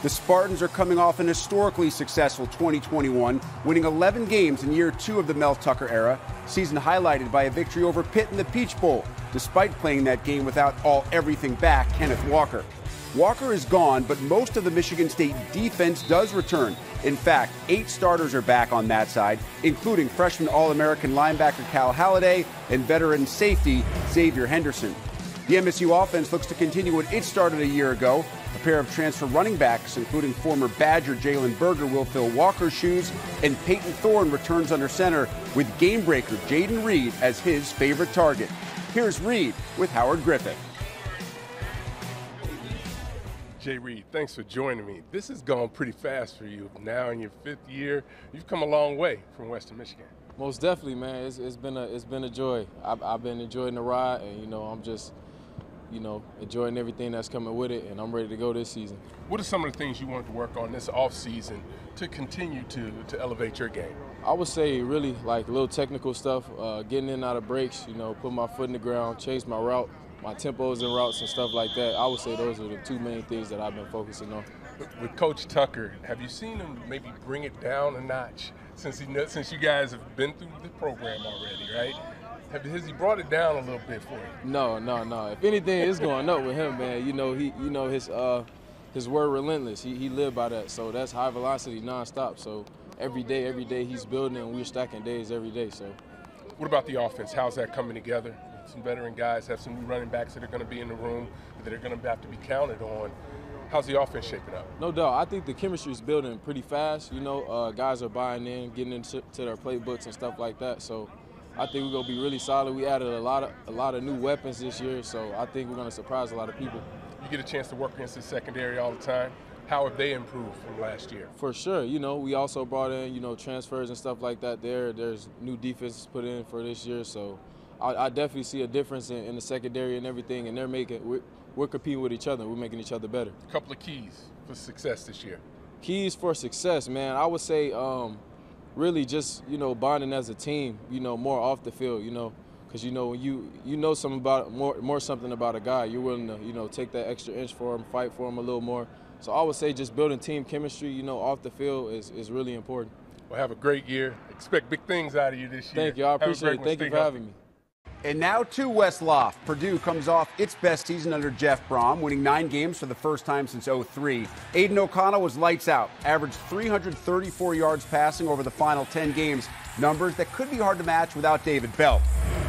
The Spartans are coming off an historically successful 2021, winning 11 games in year 2 of the Mel Tucker era, season highlighted by a victory over Pitt in the Peach Bowl, despite playing that game without all-everything back Kenneth Walker. Walker is gone, but most of the Michigan State defense does return. In fact, 8 starters are back on that side, including freshman All-American linebacker Haladay and veteran safety Xavier Henderson. The MSU offense looks to continue what it started a year ago. A pair of transfer running backs, including former Badger Jalen Berger, will fill Walker's shoes, and Peyton Thorne returns under center with game-breaker Jayden Reed as his favorite target. Here's Reed with Howard Griffith. Jay Reed, thanks for joining me. This has gone pretty fast for you. Now in your 5th year, you've come a long way from Western Michigan. Most definitely, man. It's been a joy. I've been enjoying the ride, and I'm just enjoying everything that's coming with it, and I'm ready to go this season. What are some of the things you wanted to work on this offseason to continue to elevate your game? I would say really like little technical stuff, getting in and out of breaks, putting my foot in the ground, change my route, my tempos and routes and stuff like that. I would say those are the 2 main things that I've been focusing on. With Coach Tucker, have you seen him maybe bring it down a notch since you guys have been through the program already, right? Has he brought it down a little bit for you? No. If anything, it's going up with him, man. His word relentless. He lived by that. So that's high velocity, nonstop. So every day he's building, and we're stacking days every day. So. What about the offense? How's that coming together? Some veteran guys have some new running backs that are going to be in the room that are going to have to be counted on. How's the offense shaping up? No doubt. I think the chemistry is building pretty fast. Guys are buying in, getting into their playbooks and stuff like that. So I think we're going to be really solid. We added a lot of new weapons this year, so I think we're going to surprise a lot of people. You get a chance to work against the secondary all the time. How have they improved from last year? For sure. We also brought in, transfers and stuff like that there. There's new defenses put in for this year, so I definitely see a difference in the secondary and everything, and we're competing with each other. We're making each other better. A couple of keys for success this year. Keys for success, man. I would say really just, bonding as a team, more off the field, because, when you know something about more something about a guy, you're willing to, take that extra inch for him, fight for him a little more. So I would say just building team chemistry, off the field is really important. Well, have a great year. Expect big things out of you this year. Thank you. I appreciate it. Thank you for having me. And now to West Loft. Purdue comes off its best season under Jeff Brohm, winning 9 games for the first time since '03. Aidan O'Connell was lights out, averaged 334 yards passing over the final 10 games, numbers that could be hard to match without David Belt.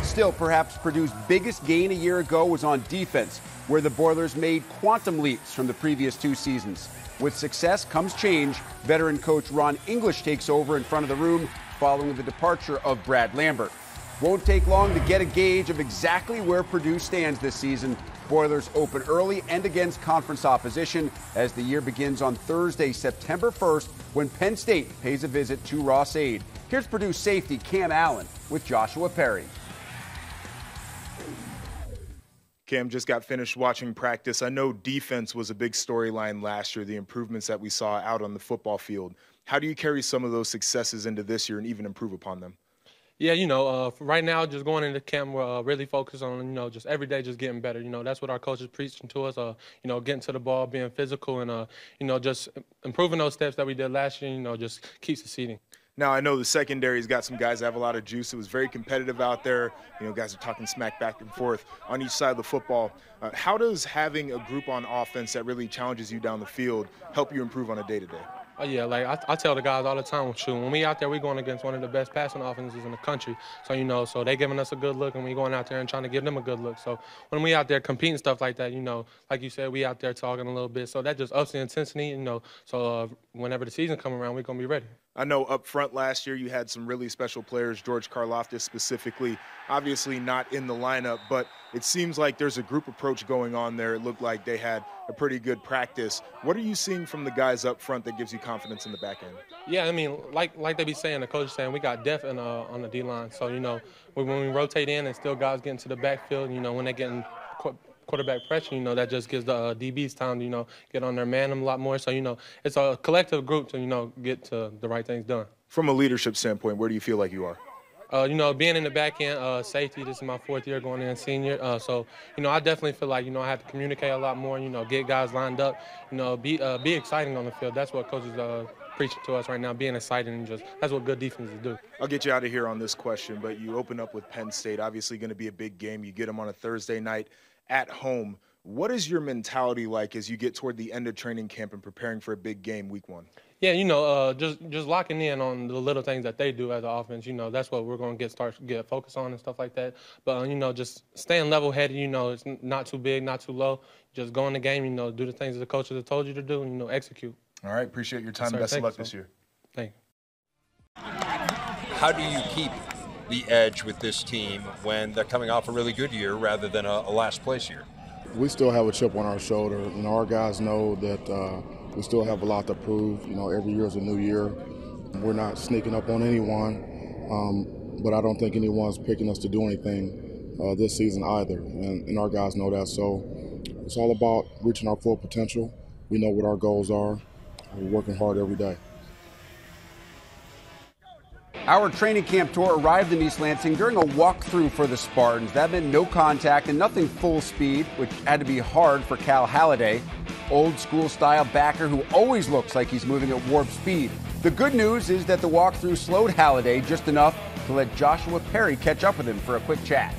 Still, perhaps Purdue's biggest gain a year ago was on defense, where the Boilers made quantum leaps from the previous 2 seasons. With success comes change. Veteran coach Ron English takes over in front of the room following the departure of Brad Lambert. Won't take long to get a gauge of exactly where Purdue stands this season. Boilers open early and against conference opposition as the year begins on Thursday, September 1st, when Penn State pays a visit to Ross-Ade. Here's Purdue safety Cam Allen with Joshua Perry. Cam just got finished watching practice. I know defense was a big storyline last year, the improvements that we saw out on the football field. How do you carry some of those successes into this year and even improve upon them? Yeah, right now, just going into camp, we're really focused on, just every day just getting better. That's what our coach is preaching to us, getting to the ball, being physical, and, just improving those steps that we did last year, just keep succeeding. Now, I know the secondary's got some guys that have a lot of juice. It was very competitive out there. Guys are talking smack back and forth on each side of the football. How does having a group on offense that really challenges you down the field help you improve on a day-to-day? Oh, yeah, I tell the guys all the time, when we out there, we're going against one of the best passing offenses in the country. So, so they giving us a good look, and we going out there and trying to give them a good look. So when we out there competing stuff like that, like you said, we out there talking a little bit. So that just ups the intensity, so whenever the season come around, we're going to be ready. I know up front last year you had some really special players, George Karlaftis specifically, obviously not in the lineup, but it seems like there's a group approach going on there. It looked like they had a pretty good practice. What are you seeing from the guys up front that gives you confidence in the back end? Yeah, I mean, like they be saying, the coach is saying, we got depth on the D-line. So, when we rotate in and still guys get into the backfield, when they get in quarterback pressure, that just gives the DBs time to, get on their man a lot more. So, it's a collective group to, get to the right things done. From a leadership standpoint, where do you feel like you are? Being in the back end, safety, this is my 4th year going in senior. So, I definitely feel like, I have to communicate a lot more, get guys lined up, be exciting on the field. That's what coaches preaching to us right now, being exciting and that's what good defenses do. I'll get you out of here on this question, but you open up with Penn State, obviously going to be a big game. You get them on a Thursday night at home. What is your mentality like as you get toward the end of training camp and preparing for a big game week 1? Yeah, just locking in on the little things that they do as an offense. That's what we're going to get focused on and stuff like that. But just staying level-headed. It's not too big, not too low. Just go in the game. Do the things that the coaches have told you to do, and execute. All right, appreciate your time. Best of luck this year. Thank you. How do you keep the edge with this team when they're coming off a really good year rather than a last-place year? We still have a chip on our shoulder. Our guys know that we still have a lot to prove. Every year is a new year. We're not sneaking up on anyone, but I don't think anyone's picking us to do anything this season either, and our guys know that. So it's all about reaching our full potential. We know what our goals are. We're working hard every day. Our training camp tour arrived in East Lansing during a walkthrough for the Spartans. That meant no contact and nothing full speed, which had to be hard for Cal Haladay, old school style backer who always looks like he's moving at warp speed. The good news is that the walkthrough slowed Haladay just enough to let Joshua Perry catch up with him for a quick chat.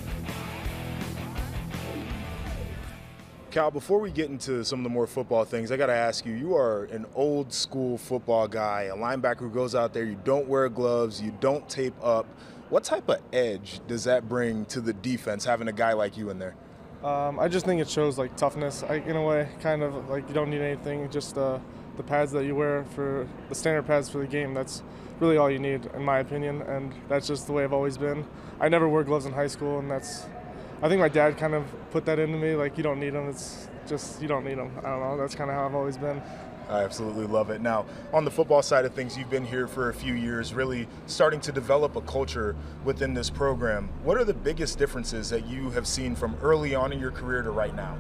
Cal, before we get into some of the more football things, I got to ask you, you are an old school football guy, a linebacker who goes out there, you don't wear gloves, you don't tape up. What type of edge does that bring to the defense, having a guy like you in there? I just think it shows like toughness, in a way, kind of like you don't need anything, just the pads that you wear for the standard pads for the game. That's really all you need, in my opinion, and that's just the way I've always been. I never wore gloves in high school, and I think my dad kind of put that into me, like you don't need them, it's just you don't need them. I don't know, that's kind of how I've always been. I absolutely love it. Now, on the football side of things, you've been here for a few years, really starting to develop a culture within this program. What are the biggest differences that you have seen from early on in your career to right now?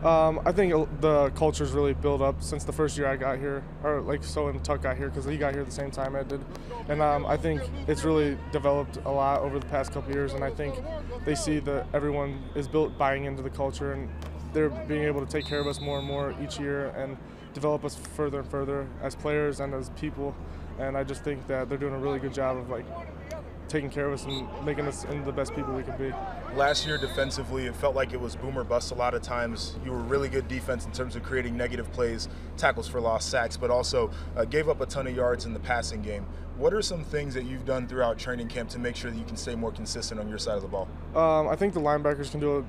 I think the culture's really built up since the first year I got here, or and Tuck got here, because he got here at the same time I did. And I think it's really developed a lot over the past couple years, and I think they see that everyone is buying into the culture, and they're being able to take care of us more and more each year and develop us further and further as players and as people. And I just think that they're doing a really good job of taking care of us and making us into the best people we can be. Last year defensively, it felt like it was boom or bust a lot of times. You were really good defense in terms of creating negative plays, tackles for lost, sacks, but also gave up a ton of yards in the passing game. What are some things that you've done throughout training camp to make sure that you can stay more consistent on your side of the ball? I think the linebackers can do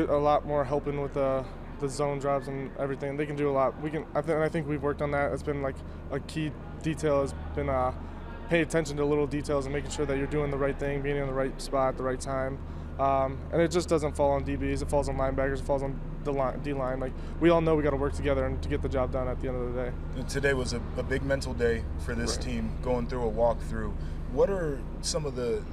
a lot more helping with the zone drops and everything. They can do a lot. I think we've worked on that. It's been a key detail has been pay attention to little details and making sure that you're doing the right thing, being in the right spot at the right time. And it just doesn't fall on DBs. It falls on linebackers. It falls on the D-line. We all know we got to work together and to get the job done at the end of the day. And today was a big mental day for this team, going through a walkthrough. What are some of the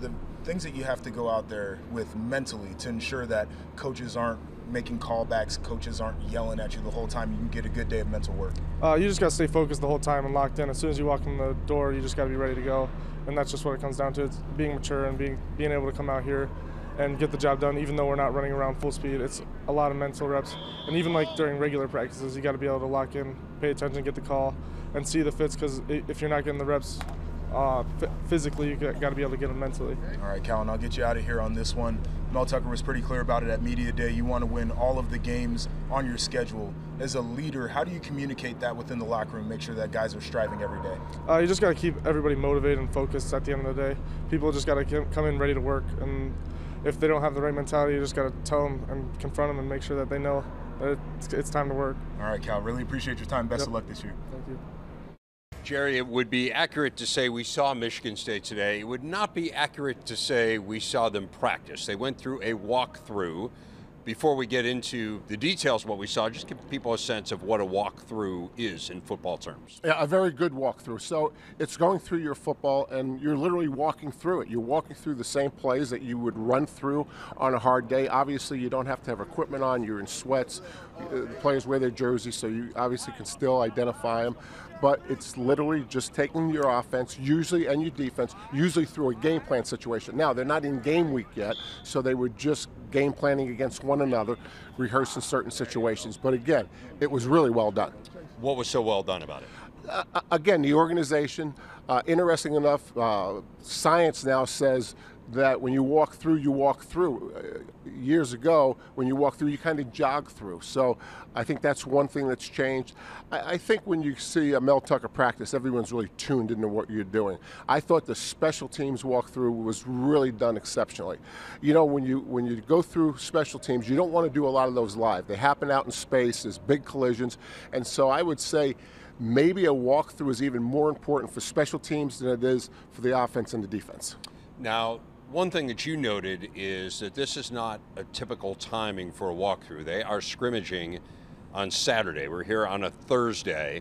things that you have to go out there with mentally to ensure that coaches aren't making callbacks, coaches aren't yelling at you the whole time, you can get a good day of mental work? You just got to stay focused the whole time and locked in. As soon as you walk in the door, you just got to be ready to go. And that's just what it comes down to. It's being mature and being able to come out here and get the job done, even though we're not running around full speed. It's a lot of mental reps. And even during regular practices, you got to be able to lock in, pay attention, get the call, and see the fits, because if you're not getting the reps physically, you got to be able to get them mentally. All right, Cal, and I'll get you out of here on this one. Mel Tucker was pretty clear about it at Media Day. You want to win all of the games on your schedule. As a leader, how do you communicate that within the locker room, make sure that guys are striving every day? You just got to keep everybody motivated and focused at the end of the day. People just got to come in ready to work, and if they don't have the right mentality, you just got to tell them and confront them and make sure that they know that it's time to work. All right, Cal, really appreciate your time. Best of luck this year. Thank you. Jerry, it would be accurate to say we saw Michigan State today. It would not be accurate to say we saw them practice. They went through a walkthrough. before we get into the details of what we saw, just give people a sense of what a walkthrough is in football terms. Yeah, a very good walkthrough. So it's going through your football, and you're literally walking through it. You're walking through the same plays that you would run through on a hard day. Obviously, you don't have to have equipment on. You're in sweats. The players wear their jerseys, so you obviously can still identify them. But it's literally just taking your offense, usually, and your defense, usually through a game plan situation. Now, they're not in game week yet, so they were just game planning against one another, rehearsing certain situations. But again, it was really well done. What was so well done about it? Again, the organization, interesting enough, science now says that when you walk through, you walk through. Years ago, when you walk through, you kind of jog through. So I think that's one thing that's changed. I think when you see a Mel Tucker practice, everyone's really tuned into what you're doing. I thought the special teams walkthrough was really done exceptionally. You know, when you go through special teams, you don't want to do a lot of those live. They happen out in space, there's big collisions, and so I would say maybe a walkthrough is even more important for special teams than it is for the offense and the defense. Now, one thing that you noted is that this is not a typical timing for a walkthrough. They are scrimmaging on Saturday. We're here on a Thursday.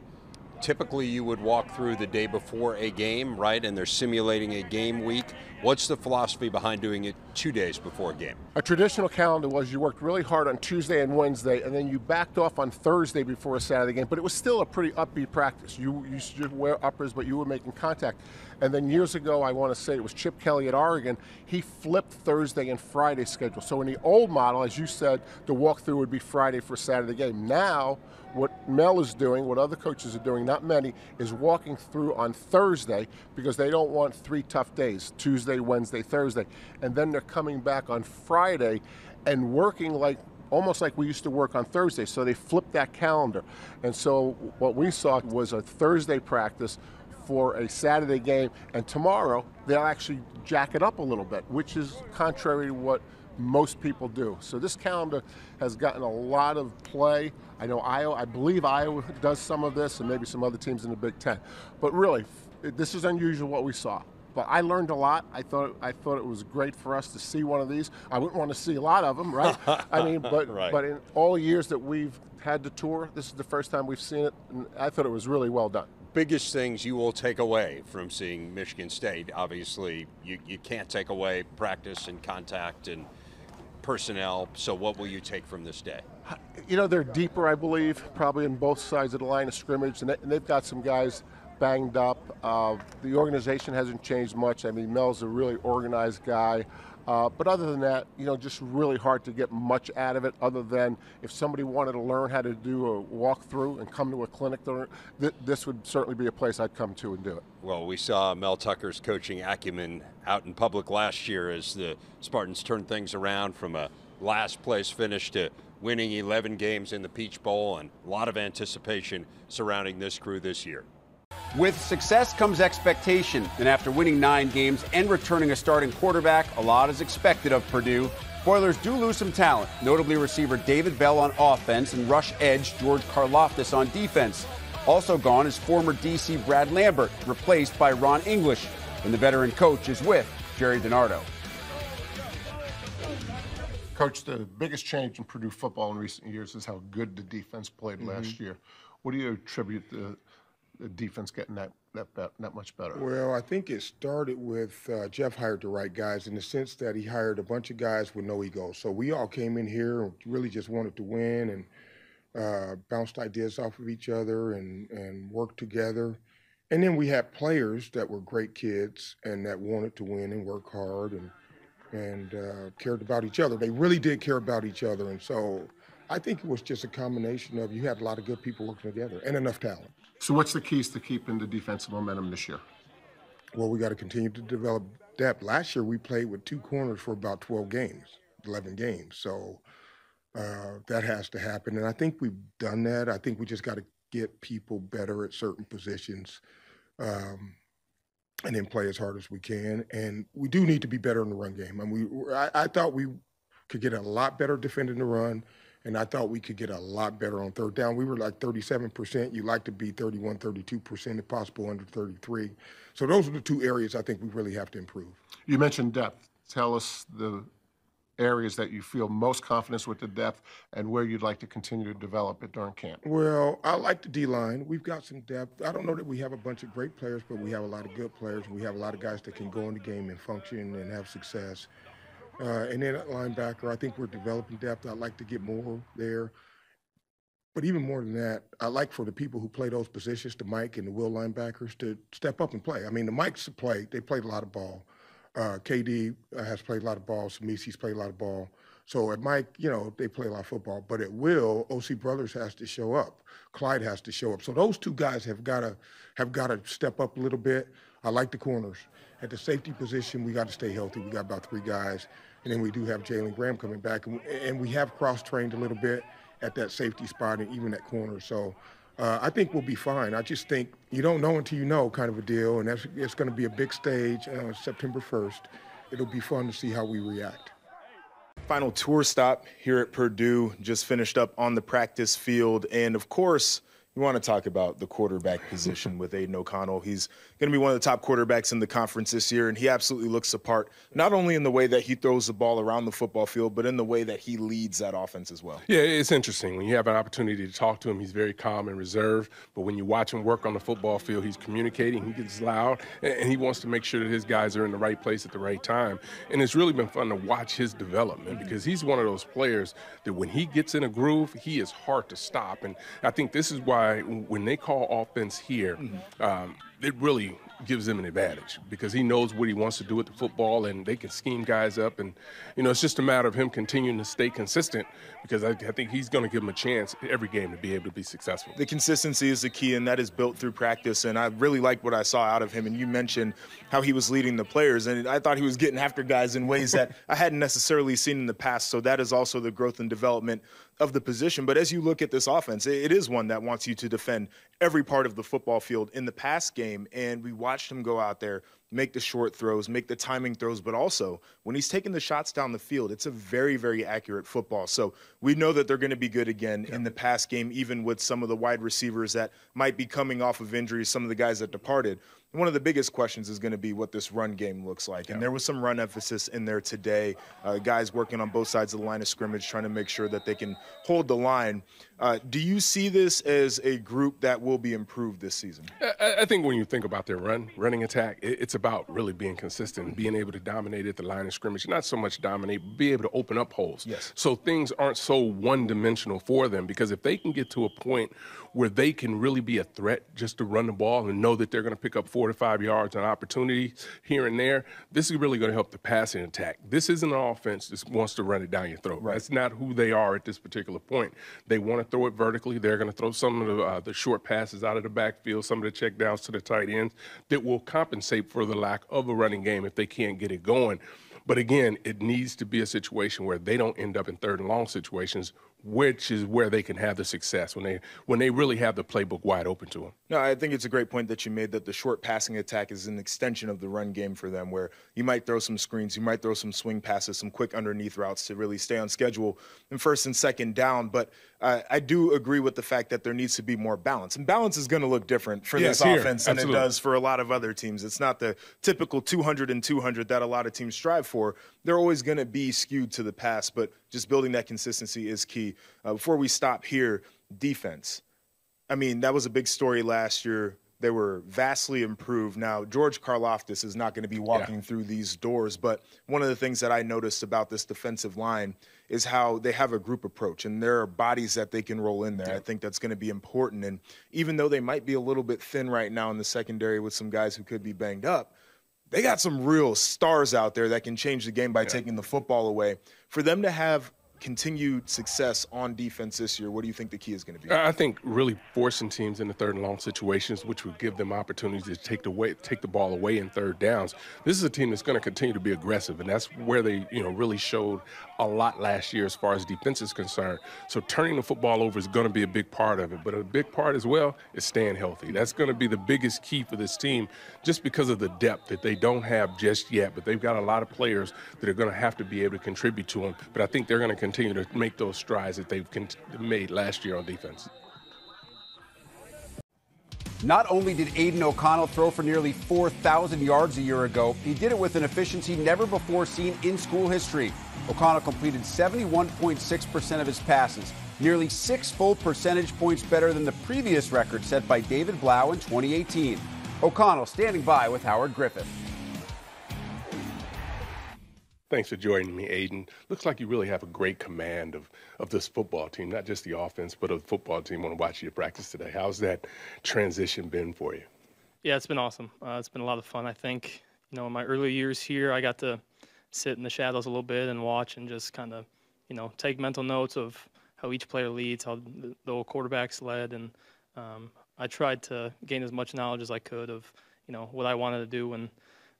Typically, you would walk through the day before a game, right? And they're simulating a game week. What's the philosophy behind doing it 2 days before a game? A traditional calendar was you worked really hard on Tuesday and Wednesday, and then you backed off on Thursday before a Saturday game. But it was still a pretty upbeat practice. You should wear uppers, but you were making contact. And then years ago, I want to say it was Chip Kelly at Oregon, he flipped Thursday and Friday schedule. So in the old model, as you said, the walkthrough would be Friday for a Saturday game. Now, what Mel is doing, what other coaches are doing, not many, is walking through on Thursday because they don't want 3 tough days, Tuesday, Wednesday, Thursday. And then they're coming back on Friday and working almost like we used to work on Thursday. So they flipped that calendar. And so what we saw was a Thursday practice for a Saturday game, and tomorrow they'll actually jack it up a little bit, which is contrary to what most people do. So this calendar has gotten a lot of play. I know I believe Iowa does some of this, and maybe some other teams in the Big Ten. But really, this is unusual what we saw. But I learned a lot. I thought it was great for us to see one of these. I wouldn't want to see a lot of them, right? I mean, right. But in all years that we've had the tour, this is the first time we've seen it, and I thought it was really well done. Biggest things you will take away from seeing Michigan State? Obviously, you can't take away practice and contact and personnel, so what will you take from this day? You know, they're deeper, I believe, probably on both sides of the line of scrimmage, and they've got some guys banged up. The organization hasn't changed much. I mean, Mel's a really organized guy. But other than that, you know, just really hard to get much out of it other than if somebody wanted to learn how to do a walkthrough and come to a clinic, this would certainly be a place I'd come to and do it. Well, we saw Mel Tucker's coaching acumen out in public last year as the Spartans turned things around from a last place finish to winning 11 games in the Peach Bowl, and a lot of anticipation surrounding this crew this year. With success comes expectation, and after winning 9 games and returning a starting quarterback, a lot is expected of Purdue. Boilers do lose some talent, notably receiver David Bell on offense and rush edge George Karlaftis on defense. Also gone is former DC Brad Lambert, replaced by Ron English, and the veteran coach is with Jerry DiNardo. Coach, the biggest change in Purdue football in recent years is how good the defense played last year. What do you attribute the defense getting that much better? Well, I think it started with Jeff hired the right guys in the sense that he hired a bunch of guys with no ego. So we all came in here and really just wanted to win and bounced ideas off of each other and worked together. And then we had players that were great kids and that wanted to win and work hard and cared about each other. They really did care about each other. And so I think it was just a combination of you had a lot of good people working together and enough talent. So what's the keys to keeping the defensive momentum this year? Well, we got to continue to develop depth. Last year, we played with 2 corners for about 11 games. So that has to happen. And I think we've done that. I think we just got to get people better at certain positions and then play as hard as we can. And we do need to be better in the run game. I mean, I thought we could get a lot better defending the run. And I thought we could get a lot better on third down. We were like 37%. You like to be 31, 32%, if possible, under 33. So those are the 2 areas I think we really have to improve. You mentioned depth. Tell us the areas that you feel most confidence with the depth and where you'd like to continue to develop it during camp? Well, I like the D-line. We've got some depth. I don't know that we have a bunch of great players, but we have a lot of good players. We have a lot of guys that can go in the game and function and have success. And then at linebacker, I think we're developing depth. I'd like to get more there. But even more than that, I like for the people who play those positions, the Mike and the Will linebackers, to step up and play. I mean, the Mikes play. They played a lot of ball. KD has played a lot of ball. Samisi's played a lot of ball. So at Mike, you know, they play a lot of football. But at Will, O.C. Brothers has to show up. Clyde has to show up. So those two guys have got to step up a little bit. I like the corners. At the safety position, we got to stay healthy. We got about 3 guys. And then we do have Jayden Graham coming back. And we have cross-trained a little bit at that safety spot and even at corner. So I think we'll be fine. I just think you don't know until you know kind of a deal. And it's going to be a big stage September 1st. It'll be fun to see how we react. Final tour stop here at Purdue, just finished up on the practice field. And, of course, you want to talk about the quarterback position with Aidan O'Connell. He's going to be one of the top quarterbacks in the conference this year, and he absolutely looks the part, not only in the way that he throws the ball around the football field, but in the way that he leads that offense as well. Yeah, it's interesting. When you have an opportunity to talk to him, he's very calm and reserved. But when you watch him work on the football field, he's communicating, he gets loud, and he wants to make sure that his guys are in the right place at the right time. And it's really been fun to watch his development because he's one of those players that when he gets in a groove, he is hard to stop. And I think this is why when they call offense here, it really gives them an advantage because he knows what he wants to do with the football and they can scheme guys up. And, you know, it's just a matter of him continuing to stay consistent because I think he's going to give him a chance every game to be able to be successful. The consistency is the key, and that is built through practice. And I really like what I saw out of him. And you mentioned how he was leading the players, and I thought he was getting after guys in ways that I hadn't necessarily seen in the past. So that is also the growth and development of the position. But as you look at this offense, it is one that wants you to defend every part of the football field in the pass game. And we watched him go out there, make the short throws, make the timing throws, but also when he's taking the shots down the field, it's a very, very accurate football. So we know that they're going to be good again in the pass game, even with some of the wide receivers that might be coming off of injuries, some of the guys that departed. One of the biggest questions is going to be what this run game looks like. And there was some run emphasis in there today. Guys working on both sides of the line of scrimmage, trying to make sure that they can hold the line. Do you see this as a group that will be improved this season? I think when you think about their running attack, it's about really being consistent, being able to dominate at the line of scrimmage, not so much dominate, but be able to open up holes. Yes. So things aren't so one-dimensional for them because if they can get to a point where they can really be a threat just to run the ball and know that they're going to pick up 4 to 5 yards on opportunities here and there, this is really going to help the passing attack. This isn't an offense that wants to run it down your throat. Right. That's not who they are at this particular point. They want to throw it vertically. They're going to throw some of the short passes out of the backfield, some of the check downs to the tight ends that will compensate for the lack of a running game if they can't get it going. But again, it needs to be a situation where they don't end up in 3rd and long situations, which is where they can have the success when they really have the playbook wide open to them. No, I think it's a great point that you made that the short passing attack is an extension of the run game for them, where you might throw some screens, you might throw some swing passes, some quick underneath routes to really stay on schedule in 1st and 2nd down. But I do agree with the fact that there needs to be more balance. And balance is going to look different for this offense than it does for a lot of other teams. It's not the typical 200 and 200 that a lot of teams strive for. They're always going to be skewed to the pass, but just building that consistency is key. Before we stop here, defense. I mean, that was a big story last year. They were vastly improved. Now, George Karlaftis is not going to be walking through these doors, but one of the things that I noticed about this defensive line is how they have a group approach, and there are bodies that they can roll in there. I think that's going to be important. And even though they might be a little bit thin right now in the secondary with some guys who could be banged up, they got some real stars out there that can change the game by taking the football away. For them to have continued success on defense this year, what do you think the key is going to be? I think really forcing teams into 3rd and long situations, which would give them opportunities to take the ball away in 3rd downs. This is a team that's going to continue to be aggressive, and that's where they really showed a lot last year as far as defense is concerned. So turning the football over is going to be a big part of it, but a big part as well is staying healthy. That's going to be the biggest key for this team just because of the depth that they don't have just yet, but they've got a lot of players that are going to have to be able to contribute to them. But I think they're going to continue to make those strides that they've made last year on defense. Not only did Aidan O'Connell throw for nearly 4,000 yards a year ago, he did it with an efficiency never before seen in school history. O'Connell completed 71.6% of his passes, nearly 6 full percentage points better than the previous record set by David Blau in 2018. O'Connell standing by with Howard Griffith. Thanks for joining me, Aidan. Looks like you really have a great command of this football team, not just the offense, but of the football team. I want to watch you practice today. How's that transition been for you? Yeah, it's been awesome. It's been a lot of fun. I think, in my early years here, I got to sit in the shadows a little bit and watch and just kind of, take mental notes of how each player leads, how the old quarterbacks led. And I tried to gain as much knowledge as I could of, what I wanted to do and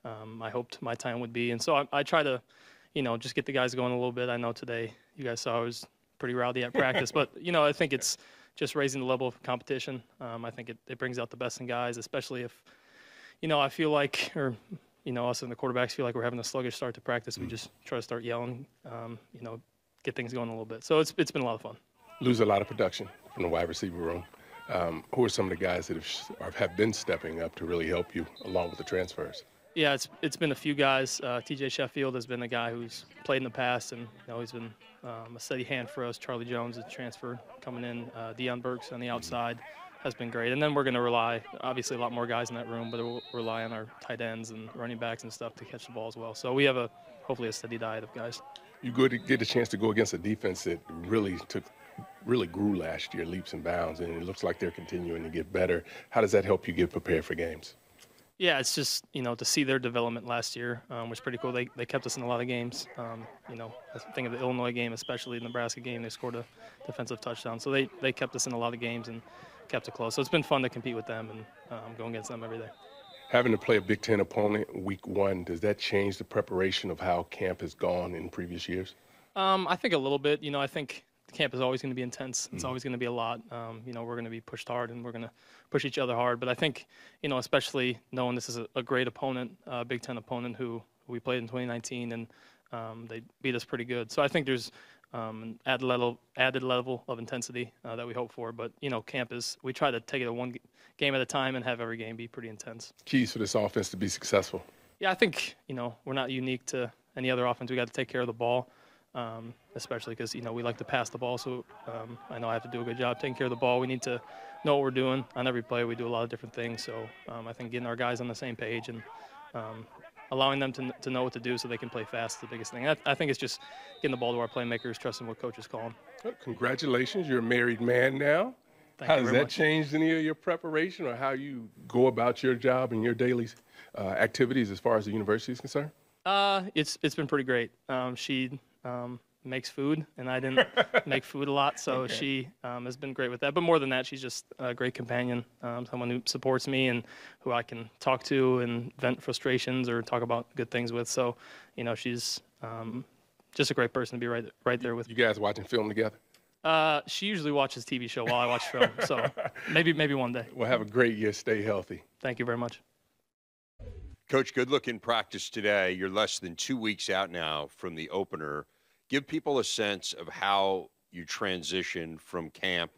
I hoped my time would be. And so I try to, just get the guys going a little bit. I know today you guys saw I was pretty rowdy at practice, but, I think it's just raising the level of competition. I think it brings out the best in guys, especially if, I feel like, or, us and the quarterbacks feel like we're having a sluggish start to practice. We just try to start yelling, get things going a little bit. So it's been a lot of fun. Lose a lot of production from the wide receiver room. Who are some of the guys that have been stepping up to really help you along with the transfers? Yeah, it's been a few guys. T.J. Sheffield has been a guy who's played in the past, and he's been a steady hand for us. Charlie Jones, is transfer coming in. Deion Burks on the outside has been great. And then we're going to rely, obviously, a lot more guys in that room, but we'll rely on our tight ends and running backs and stuff to catch the ball as well. So we have hopefully a steady diet of guys. You get a chance to go against a defense that really grew last year, leaps and bounds, and it looks like they're continuing to get better. How does that help you get prepared for games? Yeah, it's just, to see their development last year was pretty cool. They kept us in a lot of games. I think of the Illinois game, especially the Nebraska game, they scored a defensive touchdown. So they kept us in a lot of games and kept it close. So it's been fun to compete with them and go against them every day. Having to play a Big Ten opponent week one, does that change the preparation of how camp has gone in previous years? I think a little bit. I think camp is always going to be intense. It's always going to be a lot. We're going to be pushed hard and we're going to push each other hard. But I think, especially knowing this is a great opponent, a Big Ten opponent who we played in 2019 and they beat us pretty good. So I think there's an added level of intensity that we hope for. But, camp is, we try to take it one game at a time and have every game be pretty intense. Keys for this offense to be successful? Yeah, I think, we're not unique to any other offense. We got to take care of the ball. Especially because, we like to pass the ball. So I know I have to do a good job taking care of the ball. We need to know what we're doing. On every play, we do a lot of different things. So I think getting our guys on the same page and allowing them to know what to do so they can play fast is the biggest thing. I think it's just getting the ball to our playmakers, trusting what coaches call them. Well, congratulations. You're a married man now. How does that change any of your preparation or how you go about your job and your daily activities as far as the university is concerned? It's been pretty great. She makes food, and I didn't make food a lot, so okay. She has been great with that. But more than that, she's just a great companion, someone who supports me and who I can talk to and vent frustrations or talk about good things with. So, she's just a great person to be right there with. You guys watching film together? She usually watches TV show while I watch film, so maybe one day. Well, have a great year. Stay healthy. Thank you very much. Coach, good luck in practice today. You're less than 2 weeks out now from the opener. Give people a sense of how you transition from camp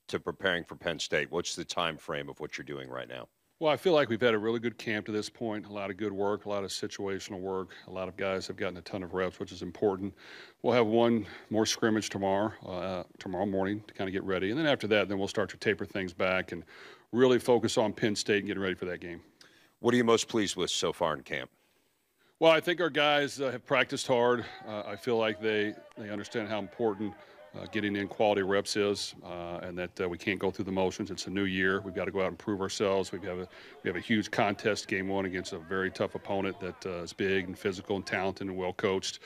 to preparing for Penn State. What's the time frame of what you're doing right now? Well, I feel like we've had a really good camp to this point, a lot of good work, a lot of situational work. A lot of guys have gotten a ton of reps, which is important. We'll have one more scrimmage tomorrow morning to kind of get ready. And then after that, then we'll start to taper things back and really focus on Penn State and getting ready for that game. What are you most pleased with so far in camp? Well, I think our guys have practiced hard. I feel like they understand how important getting in quality reps is, and that we can't go through the motions. It's a new year. We've got to go out and prove ourselves. We have a huge contest game one against a very tough opponent that is big and physical and talented and well coached.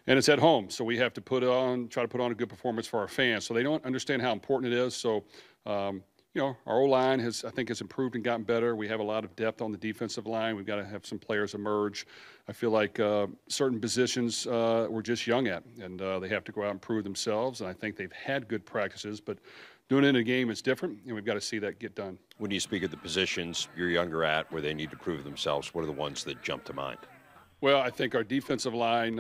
And it's at home, so we have to try to put on a good performance for our fans. So they don't understand how important it is. So our O-line has improved and gotten better. We have a lot of depth on the defensive line. We've got to have some players emerge. I feel like certain positions we're just young at, and they have to go out and prove themselves. And I think they've had good practices, but doing it in a game is different, and we've got to see that get done. When you speak of the positions you're younger at where they need to prove themselves, what are the ones that jump to mind? Well, I think our defensive line,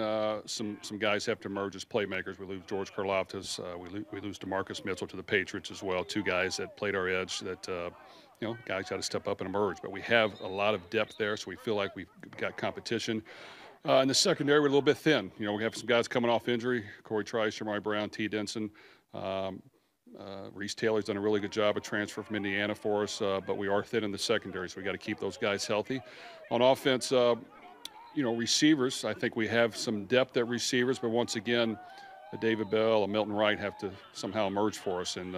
some guys have to emerge as playmakers. We lose George Karlaftis. We lose DeMarcus Mitchell to the Patriots as well. Two guys that played our edge that guys got to step up and emerge. But we have a lot of depth there, so we feel like we've got competition. In the secondary, we're a little bit thin. We have some guys coming off injury: Corey Trice, Jeremiah Brown, T. Denson. Reese Taylor's done a really good job of transfer from Indiana for us, but we are thin in the secondary, so we got to keep those guys healthy. On offense, receivers, I think we have some depth at receivers, but once again, a David Bell, a Milton Wright have to somehow emerge for us. And,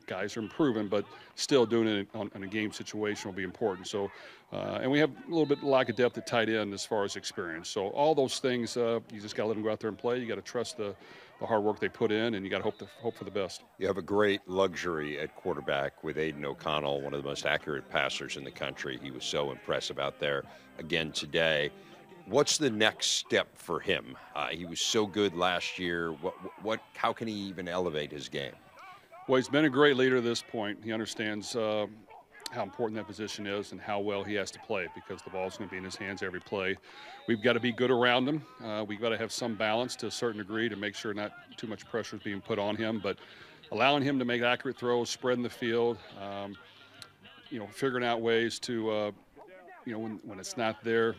guys are improving, but still doing it in a game situation will be important. So, and we have a little bit lack of depth at tight end as far as experience. So all those things, you just got to let them go out there and play. You got to trust the hard work they put in, and you got to hope for the best. You have a great luxury at quarterback with Aidan O'Connell, one of the most accurate passers in the country. He was so impressive out there again today. What's the next step for him? He was so good last year. How can he even elevate his game? Well, he's been a great leader at this point. He understands how important that position is and how well he has to play, because the ball's going to be in his hands every play. We've got to be good around him. We've got to have some balance to a certain degree to make sure not too much pressure is being put on him, but allowing him to make accurate throws, spreading the field, figuring out ways to, when it's not there,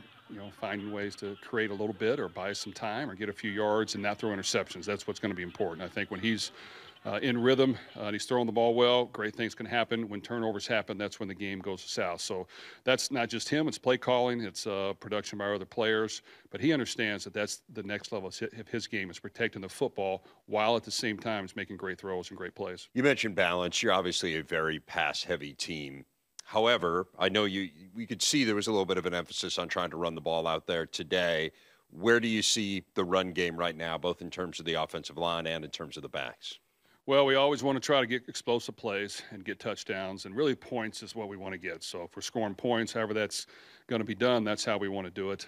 finding ways to create a little bit or buy some time or get a few yards and not throw interceptions. That's what's going to be important. I think when he's in rhythm and he's throwing the ball well, great things can happen. When turnovers happen, that's when the game goes south. So that's not just him. It's play calling. It's production by other players. But he understands that that's the next level of his game, is protecting the football while at the same time is making great throws and great plays. You mentioned balance. You're obviously a very pass-heavy team. However, I know we could see there was a little bit of an emphasis on trying to run the ball out there today. Where do you see the run game right now, both in terms of the offensive line and in terms of the backs? Well, we always want to try to get explosive plays and get touchdowns, and really points is what we want to get. So if we're scoring points, however that's going to be done, that's how we want to do it.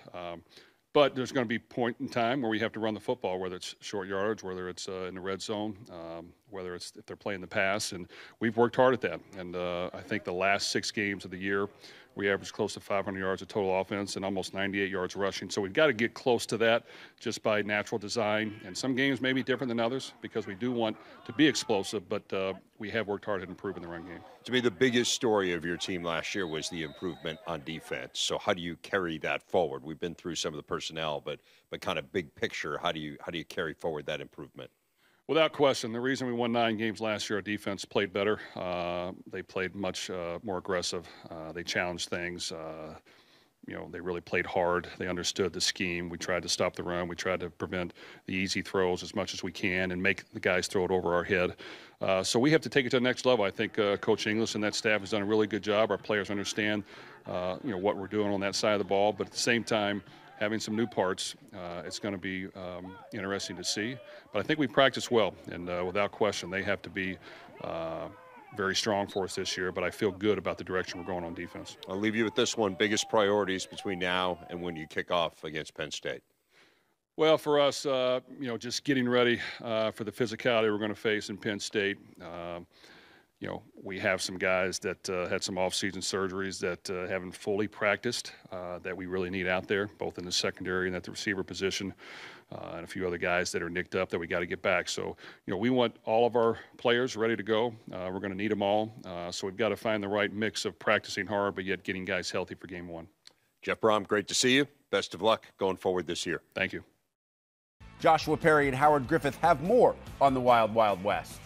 But there's going to be a point in time where we have to run the football, whether it's short yardage, whether it's in the red zone, whether it's if they're playing the pass. And we've worked hard at that. And I think the last 6 games of the year, we averaged close to 500 yards of total offense and almost 98 yards rushing. So we've got to get close to that just by natural design. And some games may be different than others because we do want to be explosive, but we have worked hard at improving the run game. To me, the biggest story of your team last year was the improvement on defense. So how do you carry that forward? We've been through some of the personnel, but kind of big picture, how do you carry forward that improvement? Without question, the reason we won 9 games last year, our defense played better. They played much more aggressive. They challenged things. They really played hard. They understood the scheme. We tried to stop the run. We tried to prevent the easy throws as much as we can and make the guys throw it over our head. So we have to take it to the next level. I think Coach Inglis and that staff has done a really good job. Our players understand, what we're doing on that side of the ball. But at the same time, having some new parts, it's going to be interesting to see. But I think we practiced well, and without question, they have to be very strong for us this year. But I feel good about the direction we're going on defense. I'll leave you with this one. Biggest priorities between now and when you kick off against Penn State? Well, for us, just getting ready for the physicality we're going to face in Penn State. We have some guys that had some off-season surgeries that haven't fully practiced that we really need out there, both in the secondary and at the receiver position, and a few other guys that are nicked up that we got to get back. So, we want all of our players ready to go. We're going to need them all. So we've got to find the right mix of practicing hard but yet getting guys healthy for game 1. Jeff Brohm, great to see you. Best of luck going forward this year. Thank you. Joshua Perry and Howard Griffith have more on the Wild Wild West.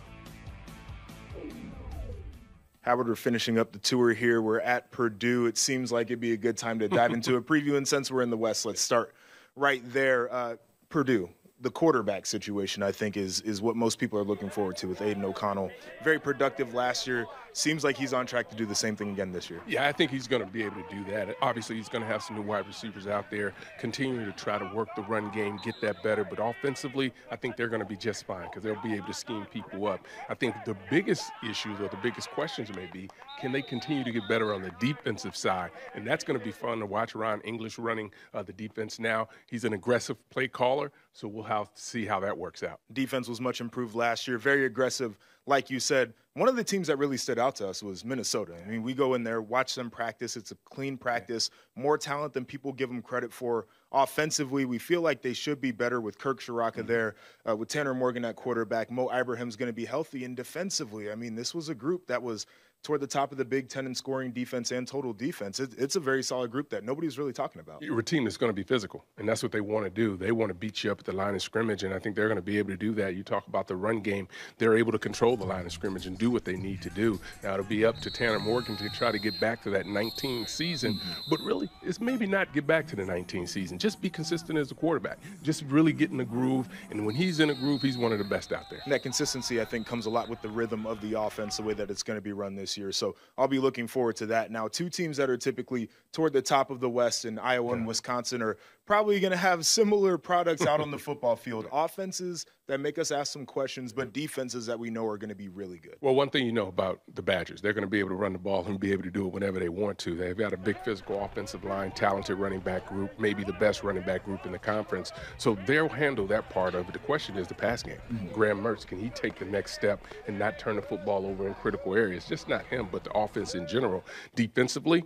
Howard, we're finishing up the tour here. We're at Purdue. It seems like it'd be a good time to dive into a preview. And since we're in the West, let's start right there. Purdue, the quarterback situation, I think, is what most people are looking forward to with Aidan O'Connell. Very productive last year. Seems like he's on track to do the same thing again this year. Yeah, I think he's going to be able to do that. Obviously, he's going to have some new wide receivers out there, continue to try to work the run game, get that better. But offensively, I think they're going to be just fine because they'll be able to scheme people up. I think the biggest issues or the biggest questions may be, can they continue to get better on the defensive side? And that's going to be fun to watch Ron English running the defense now. He's an aggressive play caller, so we'll have to see how that works out. Defense was much improved last year, very aggressive. Like you said, one of the teams that really stood out to us was Minnesota. I mean, we go in there, watch them practice. It's a clean practice, more talent than people give them credit for. Offensively, we feel like they should be better with Kirk Shiraka there, with Tanner Morgan at quarterback. Mo Ibrahim's going to be healthy. And defensively, I mean, this was a group that was toward the top of the Big Ten in scoring defense and total defense. It's a very solid group that nobody's really talking about. Your team is going to be physical, and that's what they want to do. They want to beat you up at the line of scrimmage, and I think they're going to be able to do that. You talk about the run game. They're able to control the line of scrimmage and do what they need to do. Now, it'll be up to Tanner Morgan to try to get back to that 19 season, but really, it's maybe not get back to the 19 season. Just be consistent as a quarterback. Just really get in the groove, and when he's in a groove, he's one of the best out there. And that consistency, I think, comes a lot with the rhythm of the offense, the way that it's going to be run this year. So I'll be looking forward to that. Now, two teams that are typically toward the top of the West in Iowa and Wisconsin are probably going to have similar products out on the football field. Offenses that make us ask some questions, but defenses that we know are going to be really good. Well, one thing you know about the Badgers, they're going to be able to run the ball and be able to do it whenever they want to. They've got a big physical offensive line, talented running back group, maybe the best running back group in the conference. So they'll handle that part of it. The question is the pass game. Graham Mertz, can he take the next step and not turn the football over in critical areas? Just not him, but the offense in general. Defensively,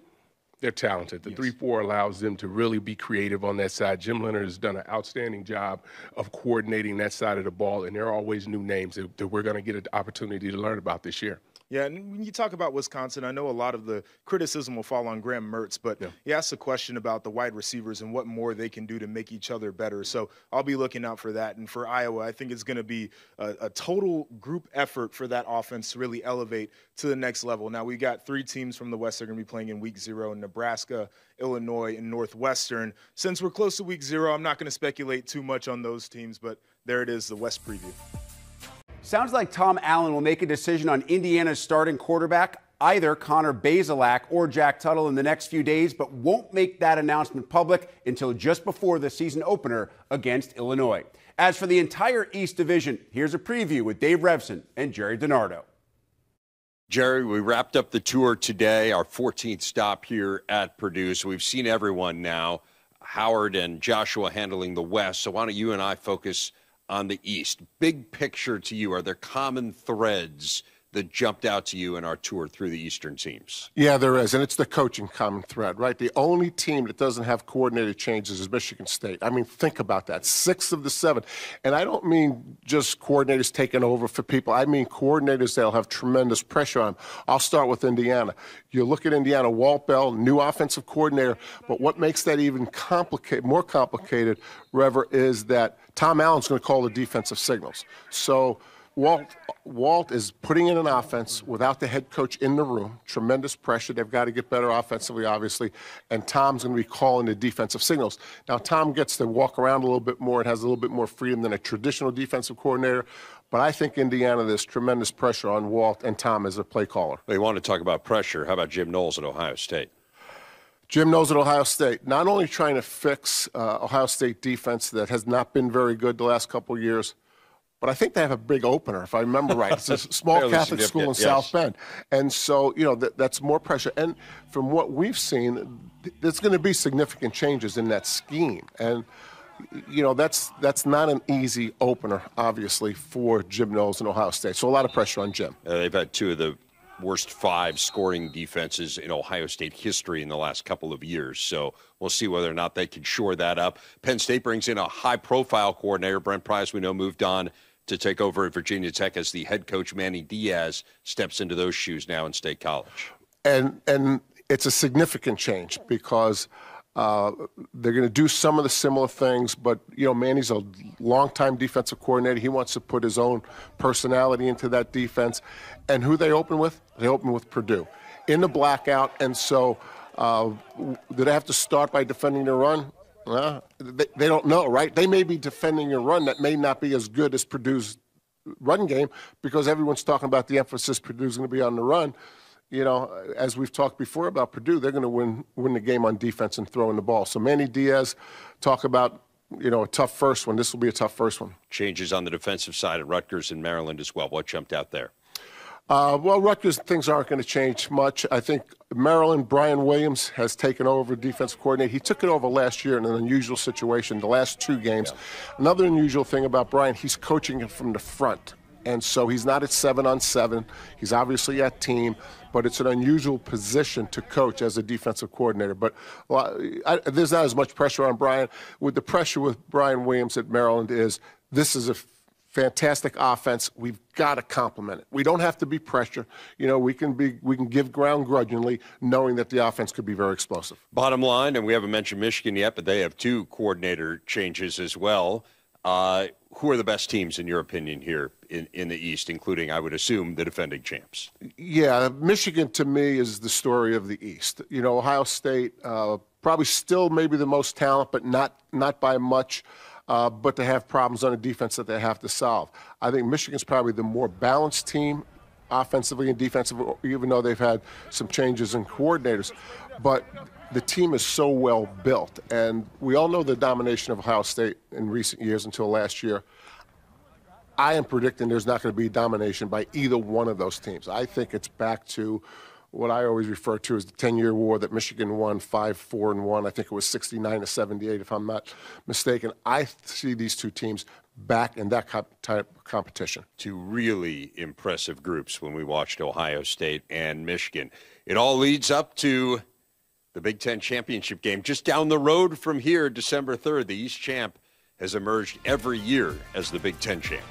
they're talented. The 3-4 allows them to really be creative on that side. Jim Leonard has done an outstanding job of coordinating that side of the ball, and there are always new names that we're going to get an opportunity to learn about this year. Yeah, and when you talk about Wisconsin, I know a lot of the criticism will fall on Graham Mertz, but he asked a question about the wide receivers and what more they can do to make each other better. So I'll be looking out for that. And for Iowa, I think it's going to be a total group effort for that offense to really elevate to the next level. Now, we got 3 teams from the West that are going to be playing in Week 0, Nebraska, Illinois, and Northwestern. Since we're close to Week 0, I'm not going to speculate too much on those teams, but there it is, the West Preview. Sounds like Tom Allen will make a decision on Indiana's starting quarterback, either Connor Bazelak or Jack Tuttle, in the next few days, but won't make that announcement public until just before the season opener against Illinois. As for the entire East Division, here's a preview with Dave Revson and Jerry DiNardo. Jerry, we wrapped up the tour today, our 14th stop here at Purdue, so we've seen everyone now. Howard and Joshua handling the West, so why don't you and I focus on the East. Big picture to you, are there common threads that jumped out to you in our tour through the Eastern teams? Yeah, there is, and it's the coaching common thread, right? The only team that doesn't have coordinated changes is Michigan State. I mean, think about that, 6 of the 7. And I don't mean just coordinators taking over for people. I mean coordinators that'll have tremendous pressure on them. I'll start with Indiana. You look at Indiana, Walt Bell, new offensive coordinator, but what makes that even more complicated, Rever, is that Tom Allen's going to call the defensive signals. So Walt is putting in an offense without the head coach in the room. Tremendous pressure. They've got to get better offensively, obviously. And Tom's going to be calling the defensive signals. Now, Tom gets to walk around a little bit more and has a little bit more freedom than a traditional defensive coordinator. But I think Indiana, there's tremendous pressure on Walt and Tom as a play caller. Well, you want to talk about pressure. How about Jim Knowles at Ohio State? Jim Knowles at Ohio State, not only trying to fix Ohio State defense that has not been very good the last couple of years, but I think they have a big opener, if I remember right. It's a small Catholic school in South Bend. And so, you know, that's more pressure. And from what we've seen, there's going to be significant changes in that scheme. And, you know, that's not an easy opener, obviously, for Jim Knowles in Ohio State. So a lot of pressure on Jim. They've had 2 of the worst 5 scoring defenses in Ohio State history in the last couple of years. So we'll see whether or not they can shore that up. Penn State brings in a high-profile coordinator. Brent Pryce, we know, moved on to take over at Virginia Tech as the head coach. Manny Diaz steps into those shoes now in State College. And it's a significant change because they're going to do some of the similar things, but, you know, Manny's a longtime defensive coordinator. He wants to put his own personality into that defense. And who they open with? They open with Purdue in the blackout. And so do they have to start by defending the run? They don't know, right? They may be defending a run that may not be as good as Purdue's run game because everyone's talking about the emphasis Purdue's going to be on the run. You know, as we've talked before about Purdue, they're going to win the game on defense and throwing the ball. So Manny Diaz, talk about, you know, a tough first one. This will be a tough first one. Changes on the defensive side at Rutgers and Maryland as well. What jumped out there? Well, Rutgers, things aren't going to change much. I think Maryland, Brian Williams has taken over defensive coordinator. He took it over last year in an unusual situation, the last 2 games. Yeah. Another unusual thing about Brian, he's coaching it from the front. And so he's not at 7-on-7. He's obviously at team, but it's an unusual position to coach as a defensive coordinator. But there's not as much pressure on Brian. With the pressure with Brian Williams at Maryland is this is a fantastic offense. We've got to complement it. We don't have to be pressure. You know, we can give ground grudgingly, knowing that the offense could be very explosive. Bottom line, and we haven't mentioned Michigan yet, but they have 2 coordinator changes as well. Who are the best teams, in your opinion, here in the East, including, I would assume, the defending champs? Yeah, Michigan, to me, is the story of the East. You know, Ohio State, probably still maybe the most talent, but not by much. But they have problems on the defense that they have to solve. I think Michigan's probably the more balanced team offensively and defensively, even though they've had some changes in coordinators. But the team is so well built, and we all know the domination of Ohio State in recent years until last year. I am predicting there's not going to be domination by either one of those teams. I think it's back to what I always refer to as the 10-year war that Michigan won 5-4-1. I think it was 69-78, if I'm not mistaken. I see these 2 teams back in that type of competition. 2 really impressive groups when we watched Ohio State and Michigan. It all leads up to the Big Ten championship game. Just down the road from here, December 3rd, the East champ has emerged every year as the Big Ten champ.